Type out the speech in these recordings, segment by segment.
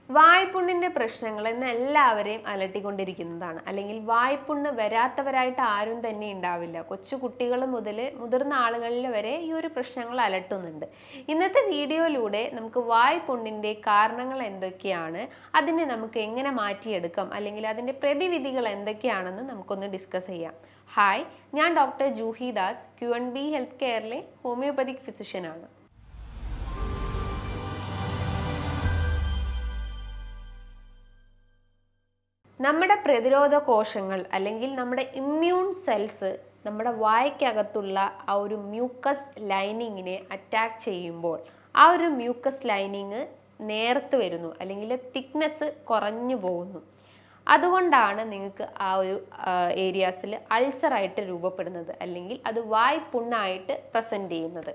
വായ്പുണ്ണിന്റെ പ്രശ്നങ്ങൾ ഇന്ന് എല്ലാവരെയും അലട്ടിക്കൊണ്ടിരിക്കുന്നതാണ്. അല്ലെങ്കിൽ വായ്പുണ്ണ് വരാത്തവരായിട്ട് ആരും തന്നെ ഉണ്ടാവില്ല. കൊച്ചു കുട്ടികൾ മുതൽ മുതിർന്ന ആളുകളിൽ വരെ ഈ ഒരു പ്രശ്നങ്ങൾ അലട്ടുന്നുണ്ട്. ഇന്നത്തെ വീഡിയോയിലൂടെ നമുക്ക് വായ്പുണ്ണിന്റെ കാരണങ്ങൾ എന്തൊക്കെയാണ്, അതിനെ നമുക്ക് എങ്ങനെ മാറ്റിയെടുക്കാം, അല്ലെങ്കിൽ അതിന്റെ പ്രതിവിധികൾ എന്തൊക്കെയാണെന്ന് നമുക്കൊന്ന് ഡിസ്കസ് ചെയ്യാം. ഹായ്, ഞാൻ doctor Juhi Das, QNB health കെയറിലെ ഹോമിയോപ്പതിക് ഫിസിഷ്യനാണ്. നമ്മുടെ പ്രതിരോധ കോശങ്ങൾ അല്ലെങ്കിൽ നമ്മുടെ ഇമ്മ്യൂൺ സെൽസ് നമ്മുടെ വായ്ക്കകത്തുള്ള ആ ഒരു മ്യൂക്കസ് ലൈനിങ്ങിനെ അറ്റാക്ക് ചെയ്യുമ്പോൾ ആ ഒരു മ്യൂക്കസ് ലൈനിങ് നേർത്ത് വരുന്നു, അല്ലെങ്കിൽ തിക്നെസ് കുറഞ്ഞു പോകുന്നു. അതുകൊണ്ടാണ് നിങ്ങൾക്ക് ആ ഒരു ഏരിയാസിൽ അൾസറായിട്ട് രൂപപ്പെടുന്നത്, അല്ലെങ്കിൽ അത് വായ്പുണ്ണായിട്ട് പ്രസൻറ്റ് ചെയ്യുന്നത്.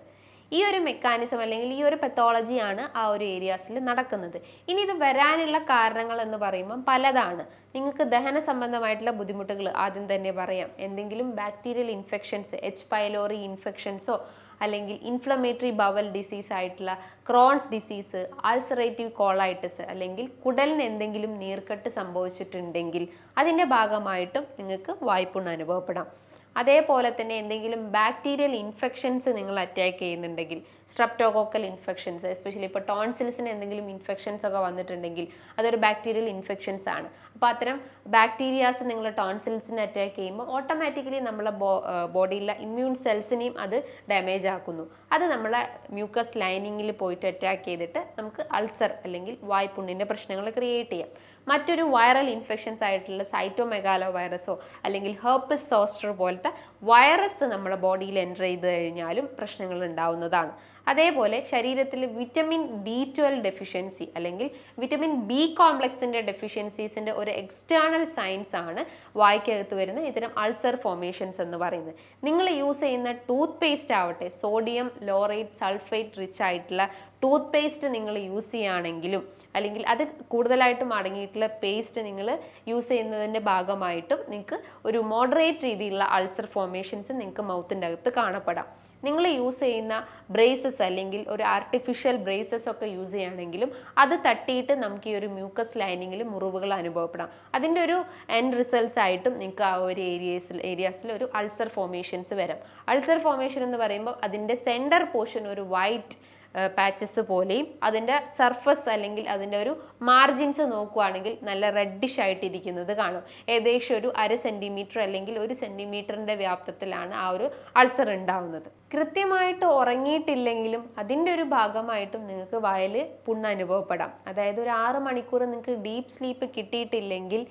ഈ ഒരു മെക്കാനിസം അല്ലെങ്കിൽ ഈ ഒരു പെത്തോളജിയാണ് ആ ഒരു ഏരിയാസിൽ നടക്കുന്നത്. ഇനി ഇത് വരാനുള്ള കാരണങ്ങൾ എന്ന് പറയുമ്പോൾ പലതാണ്. നിങ്ങൾക്ക് ദഹന സംബന്ധമായിട്ടുള്ള ബുദ്ധിമുട്ടുകൾ ആദ്യം തന്നെ പറയാം. എന്തെങ്കിലും ബാക്ടീരിയൽ ഇൻഫെക്ഷൻസ്, H. പൈലോറി ഇൻഫെക്ഷൻസോ അല്ലെങ്കിൽ ഇൻഫ്ലമേറ്ററി ബവൽ ഡിസീസ് ആയിട്ടുള്ള ക്രോൺസ് ഡിസീസ്, അൾസറേറ്റീവ് കോളൈറ്റിസ്, അല്ലെങ്കിൽ കുടലിന് എന്തെങ്കിലും നീർക്കെട്ട് സംഭവിച്ചിട്ടുണ്ടെങ്കിൽ അതിൻ്റെ ഭാഗമായിട്ടും നിങ്ങൾക്ക് വായ്പുണ്ണ് അനുഭവപ്പെടാം. അതേപോലെ തന്നെ എന്തെങ്കിലും ബാക്ടീരിയൽ ഇൻഫെക്ഷൻസ് നിങ്ങൾ അറ്റാക്ക് ചെയ്യുന്നുണ്ടെങ്കിൽ, സ്ട്രെപ്റ്റോകോക്കൽ ഇൻഫെക്ഷൻസ്, എസ്പെഷ്യലി ഇപ്പോൾ ടോൺസിൽസിന് എന്തെങ്കിലും ഇൻഫെക്ഷൻസ് ഒക്കെ വന്നിട്ടുണ്ടെങ്കിൽ അതൊരു ബാക്ടീരിയൽ ഇൻഫെക്ഷൻസ് ആണ്. അപ്പോൾ അത്തരം ബാക്ടീരിയാസ് നിങ്ങൾ ടോൺസിൽസിനെ അറ്റാക്ക് ചെയ്യുമ്പോൾ ഓട്ടോമാറ്റിക്കലി നമ്മളെ ബോഡിയിലെ ഇമ്മ്യൂൺ സെൽസിനെയും അത് ഡാമേജ് ആക്കുന്നു. അത് നമ്മളെ മ്യൂക്കസ് ലൈനിങ്ങിൽ പോയിട്ട് അറ്റാക്ക് ചെയ്തിട്ട് നമുക്ക് അൾസർ അല്ലെങ്കിൽ വായ്പുണ്ണിൻ്റെ പ്രശ്നങ്ങൾ ക്രിയേറ്റ് ചെയ്യാം. മറ്റൊരു വൈറൽ ഇൻഫെക്ഷൻസ് ആയിട്ടുള്ള സൈറ്റോമെഗാലോ വൈറസോ അല്ലെങ്കിൽ ഹെർപ്പിസ് സോസ്റ്റർ പോലത്തെ വൈറസ് നമ്മുടെ ബോഡിയിൽ എൻ്റർ ചെയ്ത് കഴിഞ്ഞാലും പ്രശ്നങ്ങൾ ഉണ്ടാവുന്നതാണ്. അതേപോലെ ശരീരത്തിൽ വിറ്റമിൻ B12 ഡെഫിഷ്യൻസി അല്ലെങ്കിൽ വിറ്റമിൻ B കോംപ്ലക്സിൻ്റെ ഡെഫിഷ്യൻസീസിൻ്റെ ഒരു എക്സ്റ്റേണൽ സയൻസ് ആണ് വായ്ക്കകത്ത് വരുന്ന ഇത്തരം അൾസർ ഫോർമേഷൻസ് എന്ന് പറയുന്നത്. നിങ്ങൾ യൂസ് ചെയ്യുന്ന ടൂത്ത് പേസ്റ്റ് ആവട്ടെ, സോഡിയം ലോറേറ്റ് സൾഫേറ്റ് റിച്ച് ആയിട്ടുള്ള ടൂത്ത് പേസ്റ്റ് നിങ്ങൾ യൂസ് ചെയ്യുകയാണെങ്കിലും, അല്ലെങ്കിൽ അത് കൂടുതലായിട്ടും അടങ്ങിയിട്ടുള്ള പേസ്റ്റ് നിങ്ങൾ യൂസ് ചെയ്യുന്നതിൻ്റെ ഭാഗമായിട്ടും നിങ്ങൾക്ക് ഒരു മോഡറേറ്റ് രീതിയിലുള്ള അൾസർ ഫോർമേഷൻസ് നിങ്ങൾക്ക് മൗത്തിൻ്റെ അകത്ത് കാണപ്പെടാം. നിങ്ങൾ യൂസ് ചെയ്യുന്ന ബ്രേസസ് അല്ലെങ്കിൽ ഒരു ആർട്ടിഫിഷ്യൽ ബ്രേസസ് ഒക്കെ യൂസ് ചെയ്യുകയാണെങ്കിലും അത് തട്ടിയിട്ട് നമുക്ക് ഈ ഒരു മ്യൂക്കസ് ലൈനിങ്ങിൽ മുറിവുകൾ അനുഭവപ്പെടാം. അതിൻ്റെ ഒരു എൻഡ് റിസൾട്ട്സ് ആയിട്ടും നിങ്ങൾക്ക് ആ ഒരു ഏരിയാസിൽ ഒരു അൾസർ ഫോർമേഷൻസ് വരാം. അൾസർ ഫോർമേഷൻ എന്ന് പറയുമ്പോൾ അതിൻ്റെ സെൻറ്റർ പോർഷൻ ഒരു വൈറ്റ് പാച്ചസ് പോലെയും അതിൻ്റെ സർഫസ് അല്ലെങ്കിൽ അതിൻ്റെ ഒരു മാർജിൻസ് നോക്കുകയാണെങ്കിൽ നല്ല റെഡിഷ് ആയിട്ടിരിക്കുന്നത് കാണും. ഏകദേശം ഒരു 1/2 സെൻറ്റിമീറ്റർ അല്ലെങ്കിൽ 1 സെൻറ്റിമീറ്ററിൻ്റെ വ്യാപ്തത്തിലാണ് ആ ഒരു അൾസർ ഉണ്ടാവുന്നത്. കൃത്യമായിട്ട് ഉറങ്ങിയിട്ടില്ലെങ്കിലും അതിൻ്റെ ഒരു ഭാഗമായിട്ടും നിങ്ങൾക്ക് വായിൽ പുണ്ണ് അനുഭവപ്പെടാം. അതായത് ഒരു 6 മണിക്കൂർ നിങ്ങൾക്ക് ഡീപ്പ് സ്ലീപ്പ് കിട്ടിയിട്ടില്ലെങ്കിൽ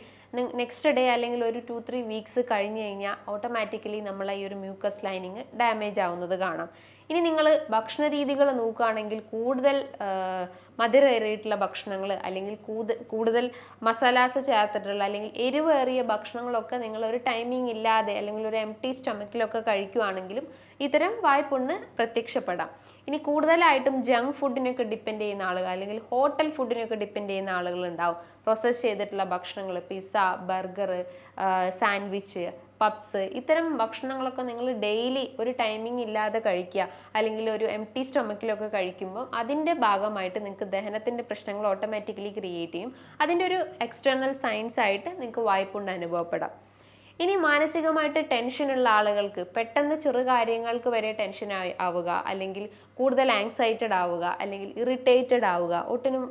നെക്സ്റ്റ് ഡേ അല്ലെങ്കിൽ ഒരു 2-3 വീക്സ് കഴിഞ്ഞ് കഴിഞ്ഞാൽ ഓട്ടോമാറ്റിക്കലി നമ്മളെ ഈ ഒരു മ്യൂക്കസ് ലൈനിങ് ഡാമേജ് ആവുന്നത് കാണാം. ഇനി നിങ്ങൾ ഭക്ഷണ രീതികൾ നോക്കുകയാണെങ്കിൽ കൂടുതൽ മധുരേറിയിട്ടുള്ള ഭക്ഷണങ്ങൾ അല്ലെങ്കിൽ കൂടുതൽ മസാലാസ് ചേർത്തിട്ടുള്ള അല്ലെങ്കിൽ എരിവേറിയ ഭക്ഷണങ്ങളൊക്കെ നിങ്ങൾ ഒരു ടൈമിംഗ് ഇല്ലാതെ അല്ലെങ്കിൽ ഒരു എംപ്റ്റി സ്റ്റൊമക്കിലൊക്കെ കഴിക്കുകയാണെങ്കിലും ഇത്തരം വായ്പുണ്ണ് പ്രത്യക്ഷപ്പെടാം. ഇനി കൂടുതലായിട്ടും ജങ്ക് ഫുഡിനൊക്കെ ഡിപ്പെൻഡ് ചെയ്യുന്ന ആളുകൾ അല്ലെങ്കിൽ ഹോട്ടൽ ഫുഡിനൊക്കെ ഡിപ്പെൻഡ് ചെയ്യുന്ന ആളുകൾ ഉണ്ടാവും. പ്രോസസ്സ് ചെയ്തിട്ടുള്ള ഭക്ഷണങ്ങൾ, പിസ്സ, ബർഗർ, സാൻഡ്വിച്ച്, പപ്സ്, ഇത്തരം ഭക്ഷണങ്ങളൊക്കെ നിങ്ങൾ ഡെയിലി ഒരു ടൈമിംഗ് ഇല്ലാതെ കഴിക്കുക അല്ലെങ്കിൽ ഒരു എംപ്റ്റി സ്റ്റൊമക്കിലൊക്കെ കഴിക്കുമ്പോൾ അതിൻ്റെ ഭാഗമായിട്ട് നിങ്ങൾക്ക് ദഹനത്തിൻ്റെ പ്രശ്നങ്ങൾ ഓട്ടോമാറ്റിക്കലി ക്രിയേറ്റ് ചെയ്യും. അതിൻ്റെ ഒരു എക്സ്റ്റേണൽ സയൻസ് ആയിട്ട് നിങ്ങൾക്ക് വായ്പുണ്ണ് അനുഭവപ്പെടാം. ഇനി മാനസികമായിട്ട് ടെൻഷനുള്ള ആളുകൾക്ക് പെട്ടെന്ന് ചെറു കാര്യങ്ങൾക്ക് വരെ ടെൻഷൻ ആവുക, അല്ലെങ്കിൽ കൂടുതൽ ആങ്സൈറ്റഡ് ആവുക, അല്ലെങ്കിൽ ഇറിറ്റേറ്റഡ് ആവുക,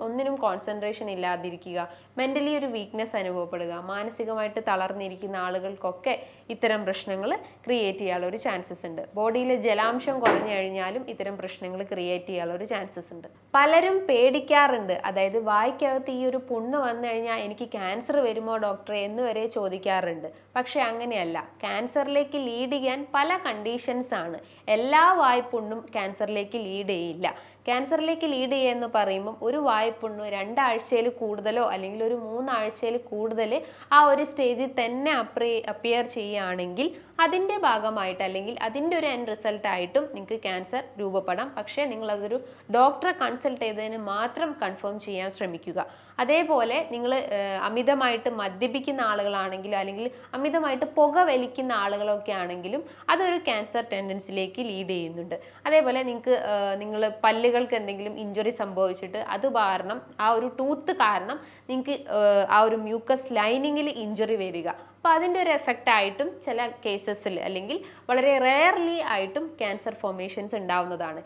ഒന്നിനും കോൺസെൻട്രേഷൻ ഇല്ലാതിരിക്കുക, മെൻ്റലി ഒരു വീക്ക്നെസ് അനുഭവപ്പെടുക, മാനസികമായിട്ട് തളർന്നിരിക്കുന്ന ആളുകൾക്കൊക്കെ ഇത്തരം പ്രശ്നങ്ങൾ ക്രിയേറ്റ് ചെയ്യാനുള്ള ഒരു ചാൻസസ് ഉണ്ട്. ബോഡിയിലെ ജലാംശം കുറഞ്ഞു കഴിഞ്ഞാലും ഇത്തരം പ്രശ്നങ്ങൾ ക്രിയേറ്റ് ചെയ്യാനുള്ള ഒരു ചാൻസസ് ഉണ്ട്. പലരും പേടിക്കാറുണ്ട്. അതായത് വായ്ക്കകത്ത് ഈ ഒരു പുണ്ണ് വന്നു കഴിഞ്ഞാൽ എനിക്ക് ക്യാൻസർ വരുമോ ഡോക്ടറെ എന്ന് വരെ ചോദിക്കാറുണ്ട്. പക്ഷെ അങ്ങനെയല്ല. ക്യാൻസറിലേക്ക് ലീഡ് ചെയ്യാൻ പല കണ്ടീഷൻസ് ആണ്. എല്ലാ വായ്പുണ്ണും ക്യാൻസറിലേക്ക് ലീഡ് ചെയ്യില്ല. ക്യാൻസറിലേക്ക് ലീഡ് ചെയ്യുക പറയുമ്പോൾ ഒരു വായ്പുണ്ണ് 2 ആഴ്ചയിൽ കൂടുതലോ അല്ലെങ്കിൽ ഒരു 3 ആഴ്ചയിൽ കൂടുതൽ ആ ഒരു സ്റ്റേജിൽ തന്നെ അപ്പിയർ ചെയ്യുകയാണെങ്കിൽ അതിൻ്റെ ഭാഗമായിട്ട് അല്ലെങ്കിൽ അതിൻ്റെ ഒരു എൻഡ് റിസൾട്ട് ആയിട്ടും നിങ്ങൾക്ക് ക്യാൻസർ രൂപപ്പെടാം. പക്ഷേ നിങ്ങളതൊരു ഡോക്ടറെ കൺസൾട്ട് ചെയ്തതിന് മാത്രം കൺഫേം ചെയ്യാൻ ശ്രമിക്കുക. അതേപോലെ നിങ്ങൾ അമിതമായിട്ട് മദ്യപിക്കുന്ന ആളുകളാണെങ്കിലും അല്ലെങ്കിൽ അമിതമായിട്ട് പുക വലിക്കുന്ന ആളുകളൊക്കെ ആണെങ്കിലും അതൊരു ക്യാൻസർ ടെൻഡൻസിയിലേക്ക് ലീഡ് ചെയ്യുന്നുണ്ട്. അതേപോലെ നിങ്ങൾ പല്ലുകൾ പല്ലുകൾക്ക് എന്തെങ്കിലും ഇഞ്ചുറി സംഭവിച്ചിട്ട് അത് കാരണം ആ ഒരു ടൂത്ത് കാരണം നിങ്ങൾക്ക് ആ ഒരു മ്യൂക്കസ് ലൈനിങ്ങിൽ ഇഞ്ചുറി വരിക. അപ്പോൾ അതിൻ്റെ ഒരു എഫക്റ്റ് ആയിട്ടും ചില കേസസിൽ അല്ലെങ്കിൽ വളരെ റെയർലി ആയിട്ടും ക്യാൻസർ ഫോർമേഷൻസ് ഉണ്ടാവുന്നതാണ്.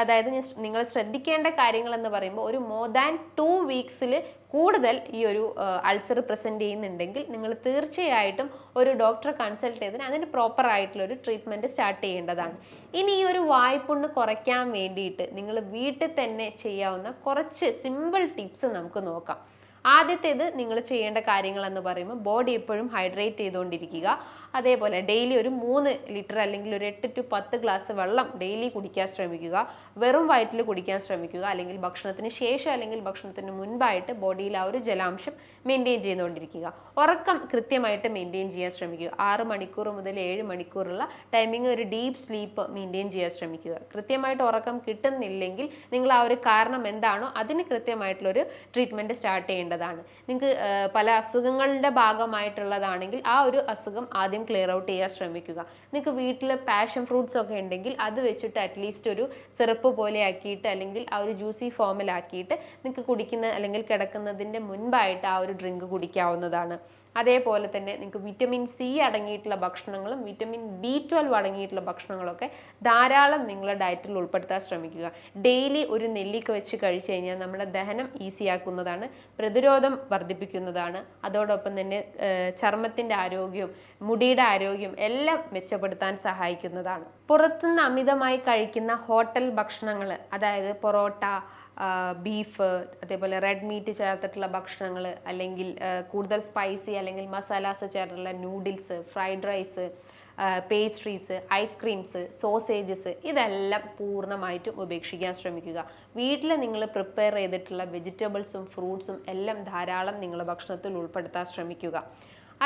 അതായത് നിങ്ങൾ ശ്രദ്ധിക്കേണ്ട കാര്യങ്ങൾ എന്ന് പറയുമ്പോൾ ഒരു മോർ ദാൻ 2 വീക്സിൽ കൂടുതൽ ഈ ഒരു അൾസർ പ്രസൻറ്റ് ചെയ്യുന്നുണ്ടെങ്കിൽ നിങ്ങൾ തീർച്ചയായിട്ടും ഒരു ഡോക്ടറെ കൺസൾട്ട് ചെയ്തിട്ട് അതിന് പ്രോപ്പർ ആയിട്ടുള്ള ഒരു ട്രീറ്റ്മെൻറ്റ് സ്റ്റാർട്ട് ചെയ്യേണ്ടതാണ്. ഇനി ഈ ഒരു വായ്പുണ്ണ് കുറയ്ക്കാൻ വേണ്ടിയിട്ട് നിങ്ങൾ വീട്ടിൽ തന്നെ ചെയ്യാവുന്ന കുറച്ച് സിമ്പിൾ ടിപ്സ് നമുക്ക് നോക്കാം. ആദ്യത്തേത് നിങ്ങൾ ചെയ്യേണ്ട കാര്യങ്ങൾ എന്ന് പറയുമ്പോൾ ബോഡി എപ്പോഴും ഹൈഡ്രേറ്റ് ചെയ്തുകൊണ്ടിരിക്കുക. അതേപോലെ ഡെയിലി ഒരു 3 ലിറ്റർ അല്ലെങ്കിൽ ഒരു 8 to 10 ഗ്ലാസ് വെള്ളം ഡെയിലി കുടിക്കാൻ ശ്രമിക്കുക. വെറും വയറ്റിൽ കുടിക്കാൻ ശ്രമിക്കുക. അല്ലെങ്കിൽ ഭക്ഷണത്തിന് ശേഷം അല്ലെങ്കിൽ ഭക്ഷണത്തിന് മുൻപായിട്ട് ബോഡിയിൽ ആ ഒരു ജലാംശം മെയിൻറ്റെയിൻ ചെയ്തുകൊണ്ടിരിക്കുക. ഉറക്കം കൃത്യമായിട്ട് മെയിൻറ്റെയിൻ ചെയ്യാൻ ശ്രമിക്കുക. 6 മണിക്കൂർ മുതൽ 7 മണിക്കൂറുള്ള ടൈമിങ് ഒരു ഡീപ്പ് സ്ലീപ്പ് മെയിൻറ്റെയിൻ ചെയ്യാൻ ശ്രമിക്കുക. കൃത്യമായിട്ട് ഉറക്കം കിട്ടുന്നില്ലെങ്കിൽ നിങ്ങൾ ആ ഒരു കാരണം എന്താണോ അതിന് കൃത്യമായിട്ടുള്ളൊരു ട്രീറ്റ്മെൻറ്റ് സ്റ്റാർട്ട് ചെയ്യേണ്ടതാണ്. നിങ്ങൾക്ക് പല അസുഖങ്ങളുടെ ഭാഗമായിട്ടുള്ളതാണെങ്കിൽ ആ ഒരു അസുഖം ആദ്യം ക്ലിയർ ഔട്ട് ചെയ്യാൻ ശ്രമിക്കുക. നിങ്ങൾക്ക് വീട്ടിൽ പാഷൻ ഫ്രൂട്ട്സ് ഒക്കെ ഉണ്ടെങ്കിൽ അത് വെച്ചിട്ട് അറ്റ്ലീസ്റ്റ് ഒരു സിറപ്പ് പോലെ ആക്കിയിട്ട് അല്ലെങ്കിൽ ആ ഒരു ജ്യൂസി ഫോമിലാക്കിയിട്ട് നിങ്ങൾക്ക് കുടിക്കുന്ന അല്ലെങ്കിൽ കിടക്കുന്നതിൻ്റെ മുൻപായിട്ട് ആ ഒരു ഡ്രിങ്ക് കുടിക്കാവുന്നതാണ്. അതേപോലെ തന്നെ നിങ്ങൾക്ക് വിറ്റമിൻ സി അടങ്ങിയിട്ടുള്ള ഭക്ഷണങ്ങളും വിറ്റമിൻ B12 അടങ്ങിയിട്ടുള്ള ഭക്ഷണങ്ങളൊക്കെ ധാരാളം നിങ്ങളുടെ ഡയറ്റിൽ ഉൾപ്പെടുത്താൻ ശ്രമിക്കുക. ഡെയിലി ഒരു നെല്ലിക്ക വെച്ച് കഴിച്ചു കഴിഞ്ഞാൽ നമ്മുടെ ദഹനം ഈസിയാക്കുന്നതാണ്, പ്രതിരോധം വർദ്ധിപ്പിക്കുന്നതാണ്. അതോടൊപ്പം തന്നെ ചർമ്മത്തിൻ്റെ ആരോഗ്യവും മുടിയുടെ ആരോഗ്യം എല്ലാം മെച്ചപ്പെടുത്താൻ സഹായിക്കുന്നതാണ്. പുറത്തുനിന്ന് അമിതമായി കഴിക്കുന്ന ഹോട്ടൽ ഭക്ഷണങ്ങൾ, അതായത് പൊറോട്ട, ബീഫ്, അതേപോലെ റെഡ് മീറ്റ് ചേർത്തിട്ടുള്ള ഭക്ഷണങ്ങൾ, അല്ലെങ്കിൽ കൂടുതൽ സ്പൈസി അല്ലെങ്കിൽ മസാലാസ് ചേർത്തിട്ടുള്ള noodles, fried rice, pastries, ice creams, sausages, ഇതെല്ലാം പൂർണ്ണമായിട്ടും ഉപേക്ഷിക്കാൻ ശ്രമിക്കുക. വീട്ടിൽ നിങ്ങൾ പ്രിപ്പയർ ചെയ്തിട്ടുള്ള വെജിറ്റബിൾസും ഫ്രൂട്ട്സും എല്ലാം ധാരാളം നിങ്ങൾ ഭക്ഷണത്തിൽ ഉൾപ്പെടുത്താൻ ശ്രമിക്കുക.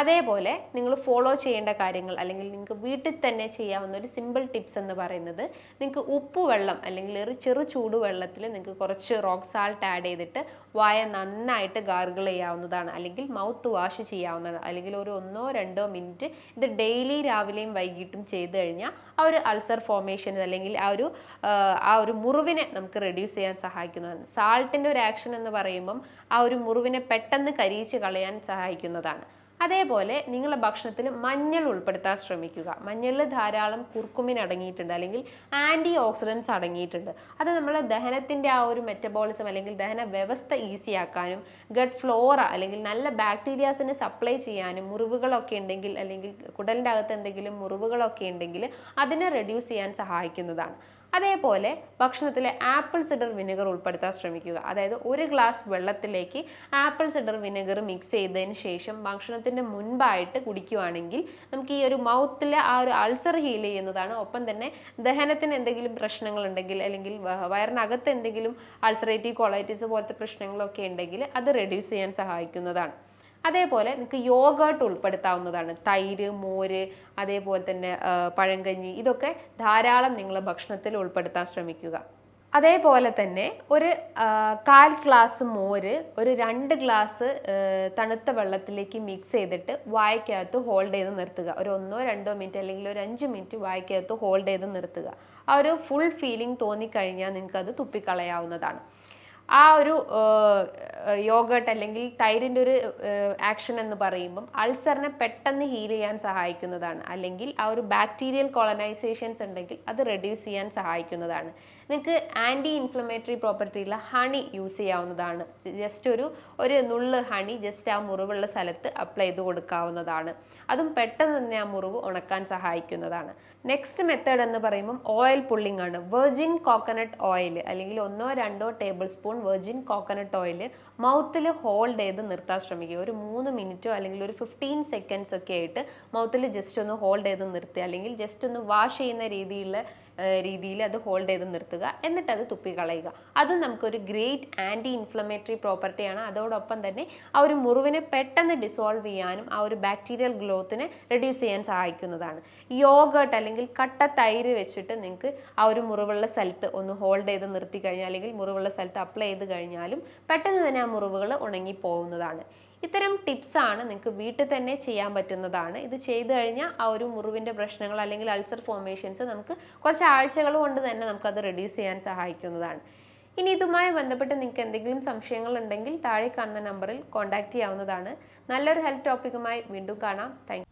അതേപോലെ നിങ്ങൾ ഫോളോ ചെയ്യേണ്ട കാര്യങ്ങൾ അല്ലെങ്കിൽ നിങ്ങൾക്ക് വീട്ടിൽ തന്നെ ചെയ്യാവുന്ന ഒരു സിമ്പിൾ ടിപ്സ് എന്ന് പറയുന്നത്, നിങ്ങൾക്ക് ഉപ്പുവെള്ളം അല്ലെങ്കിൽ ഒരു ചെറു ചൂടുവെള്ളത്തിൽ നിങ്ങൾക്ക് കുറച്ച് റോക്ക് സാൾട്ട് ആഡ് ചെയ്തിട്ട് വായ നന്നായിട്ട് ഗാർഗിൾ ചെയ്യാവുന്നതാണ്. അല്ലെങ്കിൽ മൗത്ത് വാഷ് ചെയ്യാവുന്നതാണ്. അല്ലെങ്കിൽ ഒരു 1-2 മിനിറ്റ് ഇത് ഡെയിലി രാവിലെയും വൈകിട്ടും ചെയ്ത് കഴിഞ്ഞാൽ ആ ഒരു അൾസർ ഫോർമേഷൻ അല്ലെങ്കിൽ ആ ഒരു മുറിവിനെ നമുക്ക് റെഡ്യൂസ് ചെയ്യാൻ സഹായിക്കുന്നതാണ്. സാൾട്ടിൻ്റെ ഒരു ആക്ഷൻ എന്ന് പറയുമ്പം ആ ഒരു മുറിവിനെ പെട്ടെന്ന് കരിയിച്ച് കളയാൻ സഹായിക്കുന്നതാണ്. അതേപോലെ നിങ്ങളുടെ ഭക്ഷണത്തിൽ മഞ്ഞൾ ഉൾപ്പെടുത്താൻ ശ്രമിക്കുക. മഞ്ഞളിൽ ധാരാളം കുർക്കുമിൻ അടങ്ങിയിട്ടുണ്ട് അല്ലെങ്കിൽ ആൻറ്റി ഓക്സിഡൻസ് അടങ്ങിയിട്ടുണ്ട്. അത് നമ്മളെ ദഹനത്തിൻ്റെ ആ ഒരു മെറ്റബോളിസം അല്ലെങ്കിൽ ദഹന വ്യവസ്ഥ ഈസിയാക്കാനും ഗട്ട് ഫ്ലോറ അല്ലെങ്കിൽ നല്ല ബാക്ടീരിയാസിന് സപ്ലൈ ചെയ്യാനും, മുറിവുകളൊക്കെ ഉണ്ടെങ്കിൽ അല്ലെങ്കിൽ കുടലിൻ്റെ അകത്ത് എന്തെങ്കിലും മുറിവുകളൊക്കെ ഉണ്ടെങ്കിൽ അതിനെ റെഡ്യൂസ് ചെയ്യാൻ സഹായിക്കുന്നതാണ്. അതേപോലെ ഭക്ഷണത്തിൽ ആപ്പിൾ സിഡർ വിനെഗർ ഉൾപ്പെടുത്താൻ ശ്രമിക്കുക. അതായത് 1 ഗ്ലാസ് വെള്ളത്തിലേക്ക് ആപ്പിൾ സിഡർ വിനെഗർ മിക്സ് ചെയ്തതിന് ശേഷം ഭക്ഷണത്തിൻ്റെ മുൻപായിട്ട് കുടിക്കുകയാണെങ്കിൽ നമുക്ക് ഈ ഒരു മൗത്തിലെ ആ ഒരു അൾസർ ഹീൽ ചെയ്യുന്നതാണ്. ഒപ്പം തന്നെ ദഹനത്തിന് എന്തെങ്കിലും പ്രശ്നങ്ങൾ ഉണ്ടെങ്കിൽ അല്ലെങ്കിൽ വയറിനകത്ത് എന്തെങ്കിലും അൾസറേറ്റീവ് കൊളൈറ്റിസ് പോലത്തെ പ്രശ്നങ്ങളൊക്കെ ഉണ്ടെങ്കിൽ അത് റെഡ്യൂസ് ചെയ്യാൻ സഹായിക്കുന്നതാണ്. അതേപോലെ നിങ്ങൾക്ക് യോഗേർട്ട് ഉൾപ്പെടുത്താവുന്നതാണ്. തൈര്, മോര്, അതേപോലെ തന്നെ പഴങ്കഞ്ഞി, ഇതൊക്കെ ധാരാളം നിങ്ങൾ ഭക്ഷണത്തിൽ ഉൾപ്പെടുത്താൻ ശ്രമിക്കുക. അതേപോലെ തന്നെ ഒരു 1/4 ഗ്ലാസ് മോര് ഒരു 2 ഗ്ലാസ് തണുത്ത വെള്ളത്തിലേക്ക് മിക്സ് ചെയ്തിട്ട് വായ്ക്കകത്ത് ഹോൾഡ് ചെയ്ത് നിർത്തുക. ഒരു 1-2 മിനിറ്റ് അല്ലെങ്കിൽ ഒരു 5 മിനിറ്റ് വായ്ക്കകത്ത് ഹോൾഡ് ചെയ്ത് നിർത്തുക. ആ ഒരു ഫുൾ ഫീലിംഗ് തോന്നിക്കഴിഞ്ഞാൽ നിങ്ങൾക്ക് അത് തുപ്പിക്കളയാവുന്നതാണ്. ആ ഒരു യോഗട്ട് അല്ലെങ്കിൽ തൈരിൻ്റെ ഒരു ആക്ഷൻ എന്ന് പറയുമ്പം അൾസറിനെ പെട്ടെന്ന് ഹീൽ ചെയ്യാൻ സഹായിക്കുന്നതാണ്. അല്ലെങ്കിൽ ആ ഒരു ബാക്ടീരിയൽ കോളനൈസേഷൻസ് ഉണ്ടെങ്കിൽ അത് റെഡ്യൂസ് ചെയ്യാൻ സഹായിക്കുന്നതാണ്. നിങ്ങൾക്ക് ആൻറ്റി ഇൻഫ്ലമേറ്ററി പ്രോപ്പർട്ടി ഉള്ള ഹണി യൂസ് ചെയ്യാവുന്നതാണ്. ജസ്റ്റ് ഒരു നുള്ള് ഹണി ജസ്റ്റ് ആ മുറിവുള്ള സ്ഥലത്ത് അപ്ലൈ ചെയ്ത് കൊടുക്കാവുന്നതാണ്. അതും പെട്ടെന്ന് തന്നെ ആ മുറിവ് ഉണക്കാൻ സഹായിക്കുന്നതാണ്. നെക്സ്റ്റ് മെത്തേഡ് എന്ന് പറയുമ്പം ഓയിൽ പുള്ളിംഗ് ആണ്. വെർജിൻ കോക്കനട്ട് ഓയിൽ അല്ലെങ്കിൽ 1-2 tablespoon virgin coconut oil മൗത്തിൽ ഹോൾഡ് ചെയ്ത് നിർത്താൻ ശ്രമിക്കുക. ഒരു 3 മിനിറ്റോ അല്ലെങ്കിൽ ഒരു 15 സെക്കൻഡ്സ് ഒക്കെ ആയിട്ട് മൗത്തിൽ ജസ്റ്റ് ഒന്ന് ഹോൾഡ് ചെയ്ത് നിർത്തുക. അല്ലെങ്കിൽ ജസ്റ്റ് ഒന്ന് വാഷ് ചെയ്യുന്ന രീതിയിൽ അത് ഹോൾഡ് ചെയ്ത് നിർത്തുക. എന്നിട്ട് അത് തുപ്പിക്കളയുക. അതും നമുക്കൊരു ഗ്രേറ്റ് ആൻറ്റി ഇൻഫ്ലമേറ്ററി പ്രോപ്പർട്ടിയാണ്. അതോടൊപ്പം തന്നെ ആ ഒരു മുറിവിനെ പെട്ടെന്ന് ഡിസോൾവ് ചെയ്യാനും ആ ഒരു ബാക്ടീരിയൽ ഗ്രോത്തിനെ റെഡ്യൂസ് ചെയ്യാൻ സഹായിക്കുന്നതാണ്. യോഗട്ട് അല്ലെങ്കിൽ കട്ട തൈര് വെച്ചിട്ട് നിങ്ങൾക്ക് ആ ഒരു മുറിവുള്ള സ്ഥലത്ത് ഒന്ന് ഹോൾഡ് ചെയ്ത് നിർത്തി കഴിഞ്ഞാൽ അല്ലെങ്കിൽ മുറിവുള്ള സ്ഥലത്ത് അപ്ലൈ ചെയ്ത് കഴിഞ്ഞാലും പെട്ടെന്ന് തന്നെ ആ മുറിവുകൾ ഉണങ്ങിപ്പോകുന്നതാണ്. ഇത്തരം ടിപ്സാണ് നിങ്ങൾക്ക് വീട്ടിൽ തന്നെ ചെയ്യാൻ പറ്റുന്നതാണ്. ഇത് ചെയ്തു കഴിഞ്ഞാൽ ആ ഒരു മുറിവിൻ്റെ പ്രശ്നങ്ങൾ അല്ലെങ്കിൽ അൾസർ ഫോർമേഷൻസ് നമുക്ക് കുറച്ച് ആഴ്ചകൾ കൊണ്ട് തന്നെ നമുക്കത് റെഡ്യൂസ് ചെയ്യാൻ സഹായിക്കുന്നതാണ്. ഇനി ഇതുമായി ബന്ധപ്പെട്ട് നിങ്ങൾക്ക് എന്തെങ്കിലും സംശയങ്ങൾ ഉണ്ടെങ്കിൽ താഴെ കാണുന്ന നമ്പറിൽ കോൺടാക്ട് ചെയ്യാവുന്നതാണ്. നല്ലൊരു ഹെൽത്ത് ടോപ്പിക്കുമായി വീണ്ടും കാണാം. താങ്ക്